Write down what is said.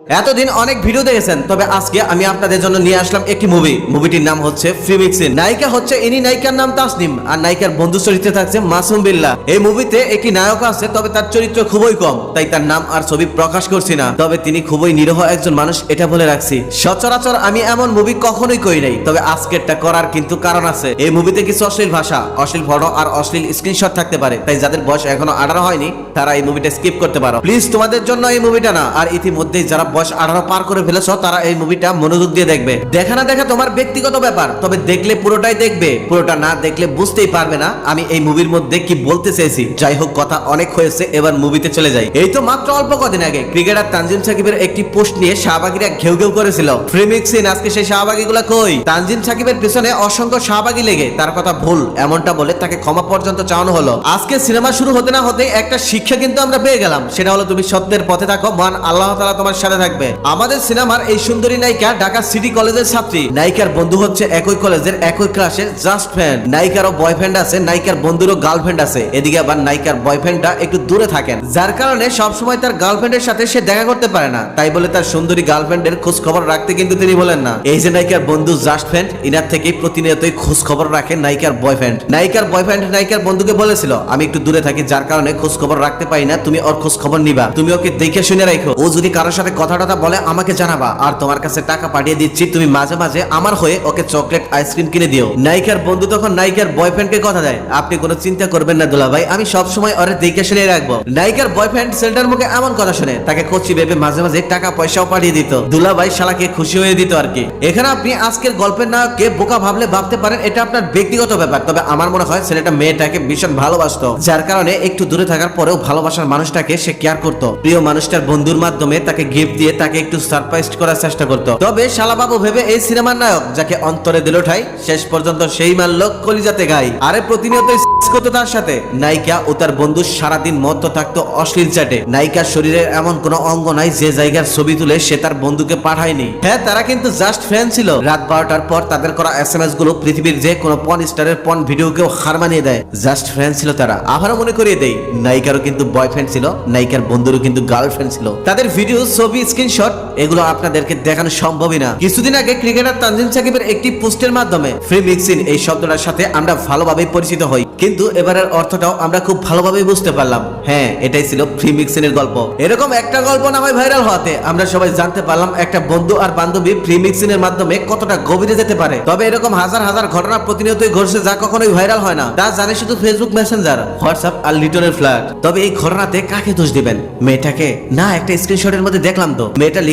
এতদিন অনেক ভিডিও দেখেছেন, তবে আজকে আমি আপনাদের জন্য নিয়ে আসলাম একটি মুভিটির নাম হচ্ছে ফ্রি মিক্সিং। নায়িকা হচ্ছে ইনি, নায়িকার নাম তাসনিম, আর নায়িকার বন্ধু চরিত্রে থাকছে মাসুম বিল্লাহ। এই মুভিতে একটি নায়ক আছে, তবে তার চরিত্র খুবই কম, তাই তার নাম আর ছবি প্রকাশ করছি না। তবে তিনি খুবই নিরীহ একজন মানুষ, এটা বলে রাখছি। সচরাচর আমি এমন মুভি কখনোই করি নাই, তবে আজকেরটা করার কিন্তু কারণ আছে। এই মুভিতে কিছু অশ্লীল ভাষা, অশ্লীল ফটো আর অশ্লীল স্ক্রিনশট থাকতে পারে, তাই যাদের বয়স এখনো 18 হয়নি তারা এই মুভিটা স্কিপ করতে পারো প্লিজ। তোমাদের জন্য এই মুভিটা না, আর ইতিমধ্যেই যারা বয়স 18 পার করে ফেলেছো তারা এই মুভিটা মনোযোগ দিয়ে দেখবে। দেখা না দেখা তোমার ব্যক্তিগত ব্যাপার, তবে দেখলে পুরোটাই দেখবে, পুরোটা না দেখলে বুঝতেই পারবে না আমি এই মুভির মধ্যে কি বলতে চেয়েছি। যাই হোক, কথা অনেক হয়েছে, এবার মুভিতে চলে যাই। এই তো মাত্র অল্প কদিন আগে ক্রিকেটার তানজিম সাকিবের একটি পোস্ট নিয়ে শাহবাগীরা ঘেউ ঘেউ করেছিল। ফ্রি মিক্সিং, আজকে সেই শাহবাগীগুলা কই? তানজিম সাকিবের পিছনে অসংখ্য শাহবাগী লেগে তার কথা ভুল এমনটা বলে তাকে ক্ষমা পর্যন্ত চাওয়ানো হলো। আজকে সিনেমা শুরু হতে না হতে একটা শিক্ষা কিন্তু আমরা পেয়ে গেলাম, সেটা হলো তুমি সত্যের পথে থাকো, মহান আল্লাহ তাআলা তোমার সাথে থাকবে। আমাদের সিনেমার এই সুন্দরী নায়িকা ঢাকা সিটি কলেজের ছাত্রী। নায়িকার বন্ধু হচ্ছে একই কলেজের একই ক্লাসের জাস্ট ফ্রেন্ড। নায়িকারও বয়ফ্রেন্ড আছে, নায়িকার বন্ধুরও গার্লফ্রেন্ড আছে। এদিকে আবার নায়িকার বয়ফ্রেন্ডটা একটু দূরে থাকেন, যার কারণে সবসময় তার গার্লফ্রেন্ডের সাথে সে দেখা করতে পারে না। তাই বলে তার সুন্দরী গার্লফ্রেন্ডের খোঁজ খবর রাখতে কিন্তু তিনি বলেন না। এই যে নায়িকার বন্ধু জাস্ট ফ্রেন্ড, ইনার থেকেই প্রতিনিয়তই খোঁজ খবর রাখে নায়িকার বয়ফ্রেন্ড। নায়িকার বয়ফ্রেন্ড নায়িকার বন্ধুকে বলেছিল, আমি একটু দূরে থাকি, যার কারণে খোঁজ খবর রাখতে পারি না, তুমি ওর খোঁজ খবর নিবা, তুমি ওকে দেখে শুনে রাখো, ও যদি কারোর সাথে কথা বলে আমাকে জানাবা, আর তোমার কাছে টাকা পাঠিয়ে দিচ্ছি, তুমি মাঝে মাঝে আমার হয়ে ওকে চকলেট আইসক্রিম কিনে দিও। নায়িকার বন্ধু তখন নায়িকার বয়ফ্রেন্ডকে কথা দেয়, আপনি কোনো চিন্তা করবেন না দুলা ভাই, আমি সব সময় ওরে দেখে শুনে রাখবো। নায়িকার বয়ফ্রেন্ড ছেলেটার মুখে এমন কথা শুনে তাকে কচি ভেবে মাঝে মাঝে টাকা পয়সাও পাঠিয়ে দিত। দুলা ভাই শালাকে খুশি হয়ে দিত আর কি। এখানে আপনি আজকের গল্পের নায়ককে বোকা ভাবলে ভাবতে পারেন, এটা আপনার ব্যক্তিগত ব্যাপার, তবে আমার মনে হয় ছেলেটা মেয়েটাকে ভীষণ ভালোবাসতো, যার কারণে একটু দূরে থাকার পরেও ভালোবাসার মানুষটাকে সে কেয়ার করতো। প্রিয় মানুষটার বন্ধুর মাধ্যমে তাকে গিফট দিয়ে তাকে একটু সারপ্রাইজ করার চেষ্টা করতো। তবে শালাবাবু ভেবে এই সিনেমার নায়ক যাকে অন্তরে দিল ঠাই, শেষ পর্যন্ত সেই মারল কলিজাতে গাই। আরে প্রতিনিয়ত করতো তার সাথে। নায়িকা ও তার বন্ধু সারাদিন মত্ত থাকতো অশ্লীল চ্যাটে। নায়িকার শরীরের এমন কোন অঙ্গ নাই যে জায়গার ছবি তুলে সে তার বন্ধুকে পাঠায়নি। হ্যাঁ, তারা কিন্তু জাস্ট ফ্রেন্ড ছিল। রাত 12টার পর তাদের করা এসএমএস গুলো পৃথিবীর যে কোনো পর্ন স্টারের পর্ন ভিডিওকেও হার মানিয়ে দেয়। জাস্ট ফ্রেন্ড ছিল তারা। আবারও মনে করিয়ে দেই, নায়িকারও কিন্তু বয়ফ্রেন্ড ছিল, নায়িকার বন্ধুরও কিন্তু গার্লফ্রেন্ড ছিল। তাদের ভিডিও, ছবি, স্ক্রিনশট এগুলো আপনাদেরকে দেখানো সম্ভবই না। কিছুদিন আগে ক্রিকেটার তানজিম সাকিবের একটি পোস্টের মাধ্যমে ফ্রি মিক্সিং এই শব্দটার সাথে আমরা ভালোভাবে পরিচিত হই, কিন্তু এবারের অর্থটাও আমরা খুব ভালোভাবে বুঝতে পারলাম। হ্যাঁ, এটাই ছিল ফ্রি মিক্সিং এর গল্প। এরকম একটা গল্প না হয় ভাইরাল হওয়াতে আমরা সবাই জানতে পারলাম একটা বন্ধু আর বান্ধবী ফ্রি মিক্সিং এর মাধ্যমে কতটা গভীরে যেতে পারে। তবে এরকম হাজার হাজার ঘটনা প্রতিনিয়তই ঘটছে, যা কখনোই ভাইরাল হয় না। তা জানে শুধু ফেসবুক মেসেঞ্জার, হোয়াটসঅ্যাপ আর লিটনের ফ্ল্যাট। তবে এই ঘটনাতে কাকে দোষ দিবেন? মেয়েটাকে না? একটা স্ক্রিনশটের মধ্যে দেখলাম তো মেয়েটা